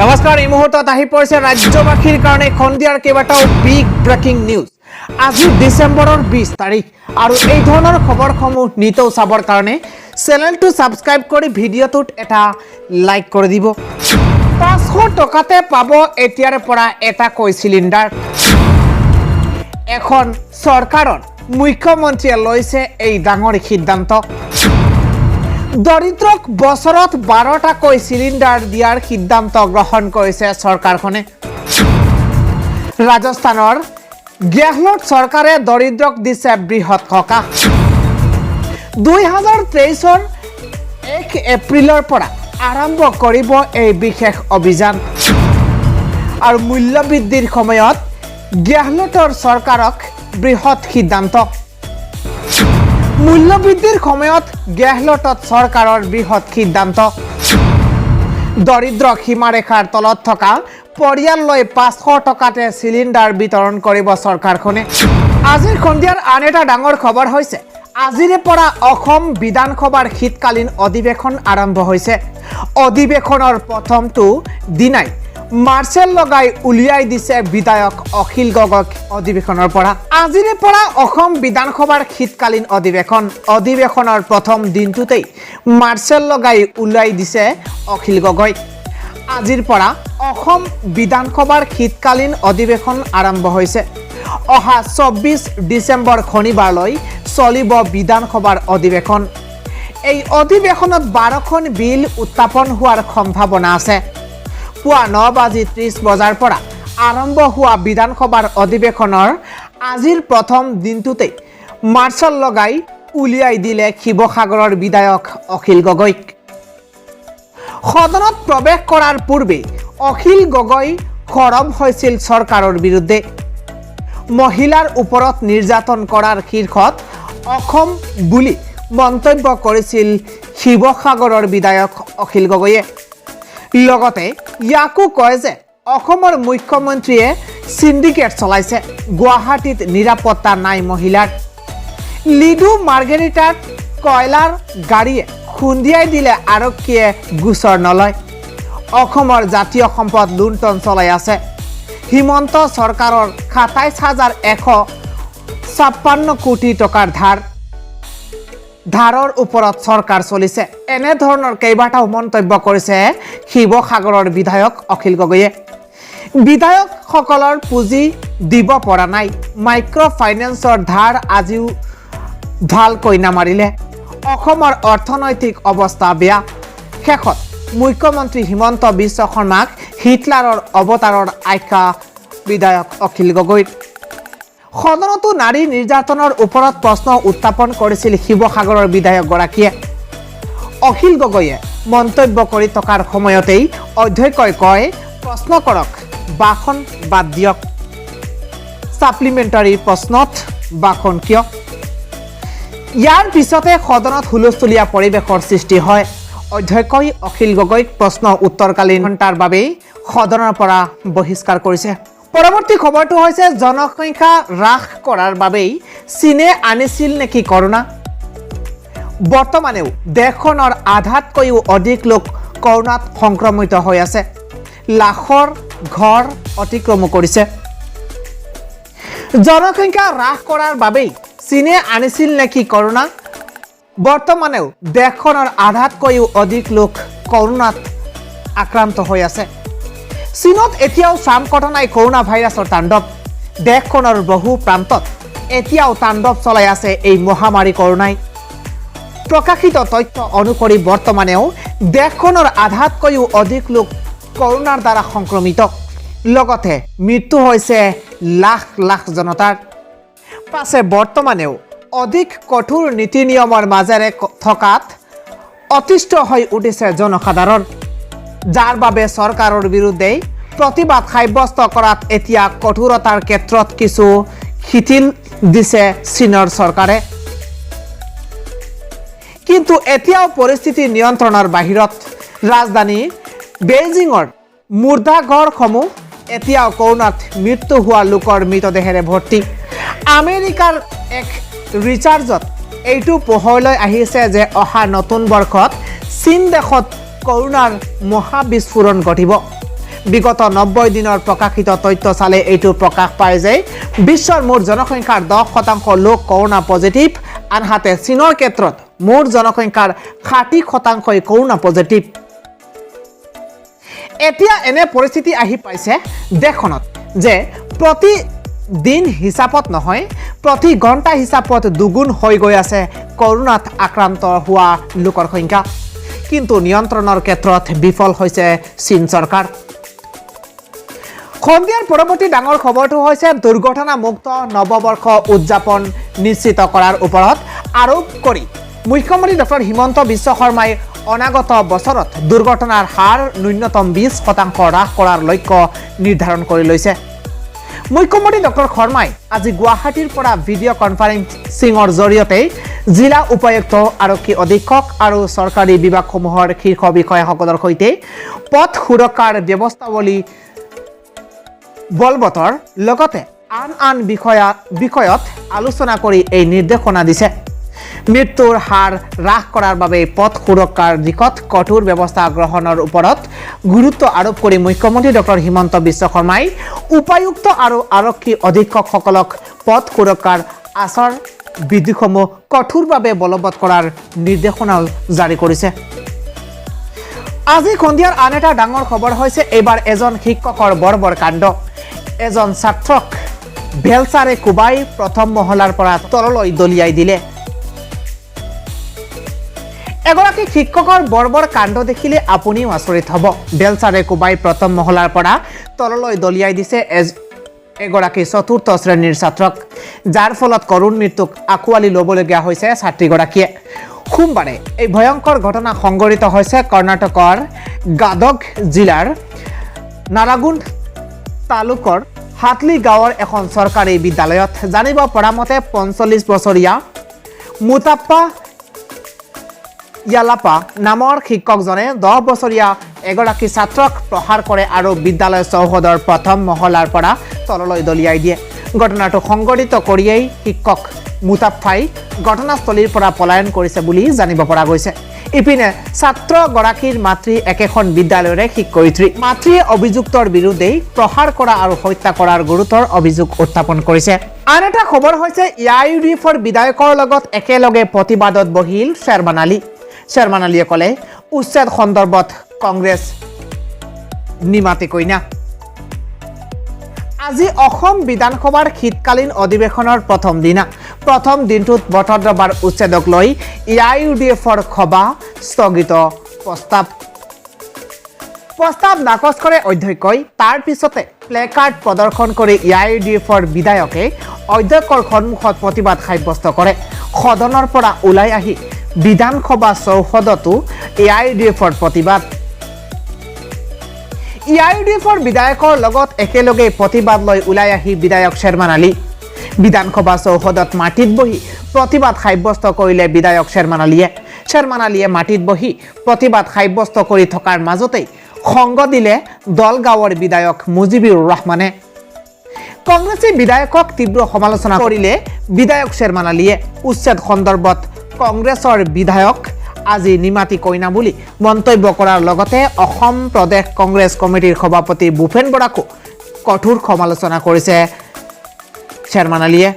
নমস্কাৰ এই মুহূৰ্তত আহি পৰিছে ৰাজ্যবাসীৰ কাৰণে খন্দিয়াৰ কেইবাটাও বিগ ব্ৰেকিং নিউজ। আজি ডিসেম্বৰৰ 20 তাৰিখ আৰু এই ধৰণৰ খবৰসমূহ নিতৌ চাবৰ কাৰণে চেনেলটো সাবস্ক্ৰাইব কৰি ভিডিঅ'টোত এটা লাইক কৰি দিব। 500 টকাতে পাব এতিয়াৰ পৰা এটা কৈ চিলিণ্ডাৰ। এখন চৰকাৰৰ মুখ্যমন্ত্ৰীয়ে লৈছে এই ডাঙৰ সিদ্ধান্ত। দৰিদ্ৰক বছৰত 12টাকৈ চিলিণ্ডাৰ দিয়াৰ সিদ্ধান্ত গ্ৰহণ কৰিছে চৰকাৰখনে। ৰাজস্থানৰ গেহলট চৰকাৰে দৰিদ্ৰক দিছে বৃহৎ সকাহ। 2023 1 এপ্ৰিলৰ পৰা আৰম্ভ কৰিব এই বিশেষ অভিযান। আৰু মূল্য বৃদ্ধিৰ সময়ত গেহলটৰ চৰকাৰক বৃহৎ সিদ্ধান্ত। মূল্য বৃদ্ধিৰ সময়ত গেহলটত চৰকাৰৰ বৃহৎ সিদ্ধান্ত। দৰিদ্ৰ সীমাৰেখাৰ তলত থকা পৰিয়াললৈ 500 টকাতে চিলিণ্ডাৰ বিতৰণ কৰিব চৰকাৰখনে। আজিৰ সন্ধিয়াৰ আন এটা ডাঙৰ খবৰ হৈছে আজিৰে পৰা অসম বিধানসভাৰ শীতকালীন অধিৱেশন আৰম্ভ হৈছে। অধিৱেশনৰ প্ৰথমটো দিনাই মাৰ্চেল লগাই উলিয়াই দিছে বিধায়ক অখিল গগৈক অধিৱেশনৰ পৰা। আজিৰে পৰা অসম বিধানসভাৰ শীতকালীন অধিৱেশনৰ প্ৰথম দিনটোতেই মাৰ্চেল লগাই উলিয়াই দিছে অখিল গগৈ। আজিৰ পৰা অসম বিধানসভাৰ শীতকালীন অধিৱেশন আৰম্ভ হৈছে। অহা 24 ডিসেম্বৰ শনিবাৰলৈ চলিব বিধানসভাৰ অধিৱেশন। এই অধিৱেশনত 12খন বিল উত্থাপন হোৱাৰ সম্ভাৱনা আছে। পুৱা 9:30 বজাৰ পৰা আৰম্ভ হোৱা বিধানসভাৰ অধিৱেশনৰ আজিৰ প্ৰথম দিনটোতেই মাৰ্চেল লগাই উলিয়াই দিলে শিৱসাগৰৰ বিধায়ক অখিল গগৈক। সদনত প্ৰৱেশ কৰাৰ পূৰ্বে অখিল গগৈ সৰব হৈছিল চৰকাৰৰ বিৰুদ্ধে। মহিলাৰ ওপৰত নিৰ্যাতন কৰাৰ শীৰ্ষত অসম বুলি মন্তব্য কৰিছিল শিৱসাগৰৰ বিধায়ক অখিল গগৈয়ে। লগতে ইয়াকো কয় যে অসমৰ মুখ্যমন্ত্ৰীয়ে সিন্ডিকেট চলাইছে, গুৱাহাটীত নিৰাপত্তা নাই মহিলাৰ। লিডু মাৰ্গেৰিটাত কয়লাৰ গাড়ীয়ে খুন্দিয়াই দিলে আৰক্ষীয়ে গোচৰ নলয়। অসমৰ জাতীয় সম্পদ লুণ্ঠন চলাই আছে। হিমন্ত চৰকাৰৰ 27,156 কোটি টকাৰ ধাৰৰ ওপৰত চৰকাৰ চলিছে। এনেধৰণৰ কেইবাটাও মন্তব্য কৰিছে শিৱসাগৰৰ বিধায়ক অখিল গগৈয়ে। বিধায়কসকলৰ পুঁজি দিব পৰা নাই। মাইক্ৰ ফাইনেন্সৰ ধাৰ আজিও ভালকৈ নামাৰিলে। অসমৰ অৰ্থনৈতিক অৱস্থা বেয়া। শেষত মুখ্যমন্ত্ৰী হিমন্ত বিশ্ব শৰ্মাক হিটলাৰৰ অৱতাৰৰ আখ্যা বিধায়ক অখিল গগৈৰ। সদনতো নাৰী নিৰ্যাতনৰ ওপৰত প্ৰশ্ন উত্থাপন কৰিছিল শিৱসাগৰৰ বিধায়কগৰাকীয়ে। অখিল গগৈয়ে মন্তব্য কৰি থকাৰ সময়তেই অধ্যক্ষই কয়, প্ৰশ্ন কৰক, বাখন বাদ দিয়ক। ছাপ্লিমেণ্টাৰী প্ৰশ্নত বাখন কিয়? ইয়াৰ পিছতে সদনত হুলস্থুলীয়া পৰিৱেশৰ সৃষ্টি হয়। অধ্যক্ষই অখিল গগৈক প্ৰশ্ন উত্তৰকালীন ঘণ্টাৰ বাবেই সদনৰ পৰা বহিষ্কাৰ কৰিছে। পৰৱৰ্তী খবৰটো হৈছে জনসংখ্যা হ্ৰাস কৰাৰ বাবেই চীনে আনিছিল নেকি কৰোনা? বৰ্তমানেও দেশখনৰ আধাতকৈও অধিক লোক কৰোনাত সংক্ৰমিত হৈ আছে। লাখৰ ঘৰ অতিক্ৰম কৰিছে। জনসংখ্যা হ্ৰাস কৰাৰ বাবেই চীনে আনিছিল নেকি কৰোনা? বৰ্তমানেও দেশখনৰ আধাতকৈও অধিক লোক কৰোনাত আক্ৰান্ত হৈ আছে। চীনত এতিয়াও চাম কটা নাই কৰোনা ভাইৰাছৰ তাণ্ডৱ। দেশখনৰ বহু প্ৰান্তত এতিয়াও তাণ্ডৱ চলাই আছে এই মহামাৰী কৰোনাই। প্ৰকাশিত তথ্য অনুসৰি বৰ্তমানেও দেশখনৰ আধাতকৈও অধিক লোক কৰোনাৰ দ্বাৰা সংক্ৰমিত। লগতে মৃত্যু হৈছে লাখ লাখ জনতাৰ। পাছে বৰ্তমানেও অধিক কঠোৰ নীতি নিয়মৰ মাজেৰে থকাত অতিষ্ঠ হৈ উঠিছে জনসাধাৰণ, যাৰ বাবে চৰকাৰৰ বিৰুদ্ধে প্ৰতিবাদ সাব্যস্ত কৰাত এতিয়া কঠোৰতাৰ ক্ষেত্ৰত কিছু শিথিল দিছে চীনৰ চৰকাৰে। কিন্তু এতিয়াও পৰিস্থিতি নিয়ন্ত্ৰণৰ বাহিৰত। ৰাজধানী বেইজিঙৰ মুৰ্দাঘৰসমূহ এতিয়াও কৰোনাত মৃত্যু হোৱা লোকৰ মৃতদেহেৰে ভৰ্তি। আমেৰিকাৰ এক ৰিচাৰ্জত এইটো পোহৰলৈ আহিছে যে অহা নতুন বৰ্ষত চীন দেশত কৰোনাৰ মহাবিস্ফোৰণ ঘটিব। বিগত 90 দিনৰ প্ৰকাশিত তথ্য চালে এইটো প্ৰকাশ পায় যে বিশ্বৰ মুঠ জনসংখ্যাৰ 10% লোক কৰোনা পজিটিভ, আনহাতে চীনৰ ক্ষেত্ৰত মুঠ জনসংখ্যাৰ 60% কৰোনা পজিটিভ। এতিয়া এনে পৰিস্থিতি আহি পাইছে দেশখনত যে প্ৰতি দিন হিচাপত নহয়, প্ৰতি ঘণ্টা হিচাপত দুগুণ হৈ গৈ আছে কৰোনাত আক্ৰান্ত হোৱা লোকৰ সংখ্যা। কিন্তু নিয়ন্ত্ৰণৰ ক্ষেত্ৰত বিফল হৈছে চীন চৰকাৰ। সন্ধিয়াৰ পৰৱৰ্তী ডাঙৰ খবৰটো হৈছে দুৰ্ঘটনামুক্ত নৱবৰ্ষ উদযাপন নিশ্চিত কৰাৰ ওপৰত আৰোপ কৰি মুখ্যমন্ত্ৰী ডক্টৰ হিমন্ত বিশ্ব শৰ্মাই অনাগত বছৰত দুৰ্ঘটনাৰ হাৰ ন্যূনতম 20% হ্ৰাস কৰাৰ লক্ষ্য নিৰ্ধাৰণ কৰি লৈছে। মুখ্যমন্ত্ৰী ডক্টৰ শৰ্মাই আজি গুৱাহাটীৰ পৰা ভিডিঅ' কনফাৰেন্সিঙৰ জৰিয়তে জিলা উপায়ুক্ত, আৰক্ষী অধীক্ষক আৰু চৰকাৰী বিভাগসমূহৰ শীৰ্ষ বিষয়াসকলৰ সৈতে পথ সুৰক্ষাৰ ব্যৱস্থাৱলী বলবতৰ লগতে আন বিষয়ত আলোচনা কৰি এই নিৰ্দেশনা দিছে। মৃত্যুৰ হাৰ হ্ৰাস কৰাৰ বাবে পথ সুৰক্ষাৰ দিশত কঠোৰ ব্যৱস্থা গ্ৰহণৰ ওপৰত গুৰুত্ব আৰোপ কৰি মুখ্যমন্ত্ৰী ডক্টৰ হিমন্ত বিশ্ব শৰ্মাই উপায়ুক্ত আৰু আৰক্ষী অধীক্ষকসকলক পথ সুৰক্ষাৰ আচাৰ বিধিসমূহ কঠোৰভাৱে বলবৎ কৰাৰ নিৰ্দেশনাও জাৰি কৰিছে। আজি সন্ধিয়াৰ আন এটা ডাঙৰ খবৰ হৈছে এইবাৰ এজন শিক্ষকৰ বৰ্বৰ কাণ্ড। এজন ছাত্ৰক বেলচাৰে কোবাই প্ৰথম মহলাৰ পৰা তললৈ দলিয়াই দিলে। এগৰাকী শিক্ষকৰ বৰ্বৰ কাণ্ড দেখিলে আপুনিও আচৰিত হ'ব। বেলচাৰে কোবাই প্ৰথম মহলাৰ পৰা তললৈ দলিয়াই দিছে এগৰাকী চতুৰ্থ শ্ৰেণীৰ ছাত্ৰক, যাৰ ফলত কৰুণ মৃত্যুক আঁকোৱালি ল'বলগীয়া হৈছে ছাত্ৰীগৰাকীয়ে। সোমবাৰে এই ভয়ংকৰ ঘটনা সংঘটিত হৈছে কৰ্ণাটকৰ গাদগ জিলাৰ নাৰাগুন তালুকৰ হাতলি গাঁৱৰ এখন চৰকাৰী বিদ্যালয়ত। জানিব পৰা মতে 45 বছৰীয়া মুতাপ্পা ইয়ালাপা নামৰ শিক্ষকজনে 10 বছৰীয়া এগৰাকী ছাত্ৰক প্ৰহাৰ কৰে আৰু বিদ্যালয় চৌহদৰ প্ৰথম মহলাৰ পৰা তললৈ দলিয়াই দিয়ে। ঘটনাটো সংঘটিত কৰিয়েই শিক্ষক মুতাপ্পাই ঘটনাস্থলীৰ পৰা পলায়ন কৰিছে বুলি জানিব পৰা গৈছে। ইপিনে ছাত্ৰগৰাকীৰ মাতৃ একেখন বিদ্যালয়ৰে শিক্ষয়িত্ৰী। মাতৃয়ে অভিযুক্তৰ বিৰুদ্ধে প্ৰহাৰ কৰা আৰু হত্যা কৰাৰ গুৰুতৰ অভিযোগ উত্থাপন কৰিছে। আন এটা খবৰ হৈছে ইউডিএফৰ বিধায়কৰ লগত একেলগে প্ৰতিবাদত বহিল শ্বেৰমান আলী। শ্বেৰমান আলীয়ে ক'লে উচ্ছেদ সন্দৰ্ভত কংগ্ৰেছ নিমাতি কইনা। আজি অসম বিধানসভাৰ শীতকালীন অধিৱেশনৰ প্ৰথম দিনা। প্ৰথম দিনটোত বটদ্ৰৱাৰ উচ্ছেদক লৈ ইউডিএফৰ সভা স্থগিত প্ৰস্তাৱ নাকচ কৰে অধ্যক্ষই। তাৰ পিছতে প্লেকাৰ্ড প্ৰদৰ্শন কৰি ইউডিএফৰ বিধায়কে অধ্যক্ষৰ সন্মুখত প্ৰতিবাদ সাব্যস্ত কৰে। সদনৰ পৰা ওলাই আহি বিধানসভা চৌহদতো ইউডিএফৰ প্ৰতিবাদ। ইউডিএফৰ বিধায়কৰ লগত একেলগে প্ৰতিবাদ লৈ ওলাই আহি বিধায়ক শ্বেৰমান আলী বিধানসভা চৌহদত মাটিত বহি প্ৰতিবাদ সাব্যস্ত কৰিলে বিধায়ক শ্বেৰমান আলীয়ে। শ্বেৰমান আলীয়ে মাটিত বহি প্ৰতিবাদ সাব্যস্ত কৰি থকাৰ মাজতেই সংগ দিলে দলগাঁৱৰ বিধায়ক মুজিবুৰ ৰহমানে। কংগ্ৰেছী বিধায়কক তীব্ৰ সমালোচনা কৰিলে বিধায়ক শ্বেৰমান আলীয়ে। উচ্ছেদ সন্দৰ্ভত কংগ্ৰেছৰ বিধায়ক আজি নিমাতি কইনা বুলি মন্তব্য কৰাৰ লগতে অসম প্ৰদেশ কংগ্ৰেছ কমিটিৰ সভাপতি ভূপেন বৰাকো কঠোৰ সমালোচনা কৰিছে শ্বেৰমান আলীয়ে।